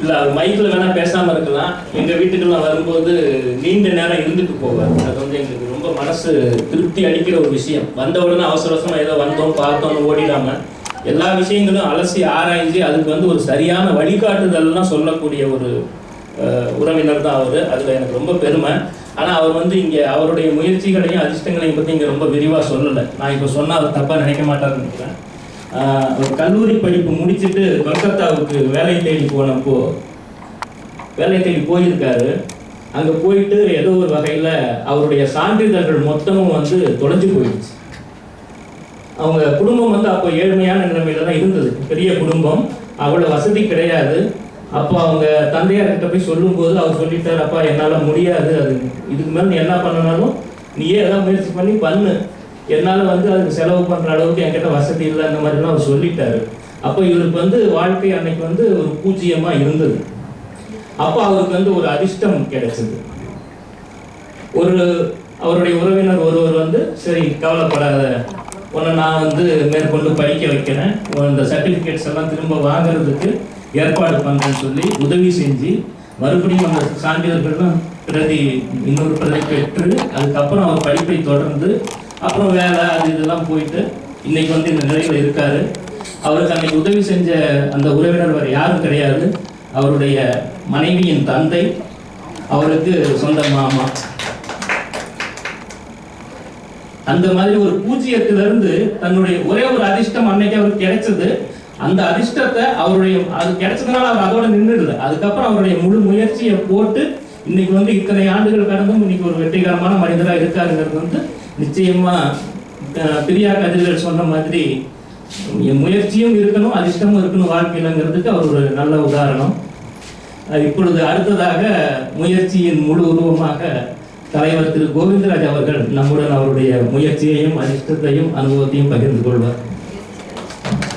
இல்லை அது மைக்கில் வேணால் பேசாமல் இருக்கலாம். எங்கள் வீட்டுக்கெல்லாம் வரும்போது நீண்ட நேரம் இருந்துட்டு போவார். அது வந்து எங்களுக்கு ரொம்ப மனசு திருப்தி அளிக்கிற ஒரு விஷயம். வந்த உடனே அவசர அவசரமாக ஏதோ வந்தோம் பார்த்தோம்னு ஓடிடாமல் எல்லா விஷயங்களும் அலசி ஆராய்ஞ்சு அதுக்கு வந்து ஒரு சரியான வழிகாட்டுதல்லாம் சொல்லக்கூடிய ஒரு உறவினர் தான் அவர். அதில் எனக்கு ரொம்ப பெருமை. ஆனால் அவர் வந்து இங்கே அவருடைய முயற்சிகளையும் அதிர்ஷ்டங்களையும் பற்றி இங்கே ரொம்ப விரிவாக சொல்லலை. நான் இப்போ சொன்னால் அவர் தப்பாக நினைக்க மாட்டாருன்னு நினைக்கிறேன். அவர் கல்லூரி படிப்பு முடிச்சுட்டு கொல்கத்தாவுக்கு வேலை தேடி போயிருக்காரு. அங்கே போயிட்டு ஏதோ ஒரு வகையில் அவருடைய சான்றிதழ்கள் மொத்தமும் வந்து தொலைஞ்சு போயிடுச்சு. அவங்க குடும்பம் வந்து அப்போ ஏழ்மையான நிலைமையில தான் இருந்தது. பெரிய குடும்பம், அவ்வளோ வசதி கிடையாது. அப்போ அவங்க தந்தையார்கிட்ட போய் சொல்லும்போது அவர் சொல்லிட்டார், அப்பா என்னால் முடியாது, அது இதுக்கு மேலே நீ என்ன பண்ணனாலும் நீயே ஏதாவது முயற்சி பண்ணி பண்ணு, என்னால் வந்து அதுக்கு செலவு பண்ணுற அளவுக்கு என்கிட்ட வசதி இல்லை, அந்த மாதிரிலாம் அவர் சொல்லிட்டாரு. அப்போ இவருக்கு வந்து வாழ்க்கை அன்னைக்கு வந்து ஒரு பூஜ்ஜியமாக இருந்தது. அப்போ அவருக்கு வந்து ஒரு அதிர்ஷ்டம் கிடைச்சது. அவருடைய உறவினர் ஒருவர் வந்து, சரி கவலைப்படாத, உன்னை நான் வந்து மேற்கொண்டு படிக்க வைக்கிறேன், இந்த சர்டிஃபிகேட்ஸ் எல்லாம் திரும்ப வாங்கிறதுக்கு ஏற்பாடு பண்ணுறேன்னு சொல்லி உதவி செஞ்சு மறுபடியும் அந்த சான்றிதழ்கள்லாம் இன்னொரு பிரதி பெற்று அதுக்கப்புறம் அவர் படிப்பை தொடர்ந்து அப்புறம் வேலை அது இதெல்லாம் போயிட்டு இன்னைக்கு வந்து இந்த நிலையில் இருக்காரு. அவருக்கு அன்னைக்கு உதவி செஞ்ச அந்த உறவினர் வேறு யாரும் கிடையாது, அவருடைய மனைவியின் தந்தை, அவருக்கு சொந்த மாமா. அந்த மாதிரி ஒரு பூஜ்ஜியத்திலிருந்து தன்னுடைய ஒரே ஒரு அதிர்ஷ்டம் அன்னைக்கு அவருக்கு கிடைச்சது. அந்த அதிர்ஷ்டத்தை அது கிடைச்சதுனால அவர் அதோட நின்றுடல. அதுக்கப்புறம் அவருடைய முழு முயற்சியை போட்டு இன்னைக்கு வந்து இத்தனை ஆண்டுகள் கடந்தும் இன்னைக்கு ஒரு வெற்றிகரமான மனிதராக இருக்காருங்கிறது வந்து நிச்சயமா பிரியா கதிர்கள் சொன்ன மாதிரி முயற்சியும் இருக்கணும், அதிர்ஷ்டமும் இருக்கணும் வாழ்க்கையிலங்கிறதுக்கு அவர் ஒரு நல்ல உதாரணம். இப்பொழுது அடுத்ததாக முயற்சியின் முழு உருவமாக தலைவர் திரு கோவிந்தராஜ் அவர்கள் நம்முடன் அவருடைய முயற்சியையும் அதிர்ஷ்டத்தையும் அனுபவத்தையும் பகிர்ந்து கொள்வார்.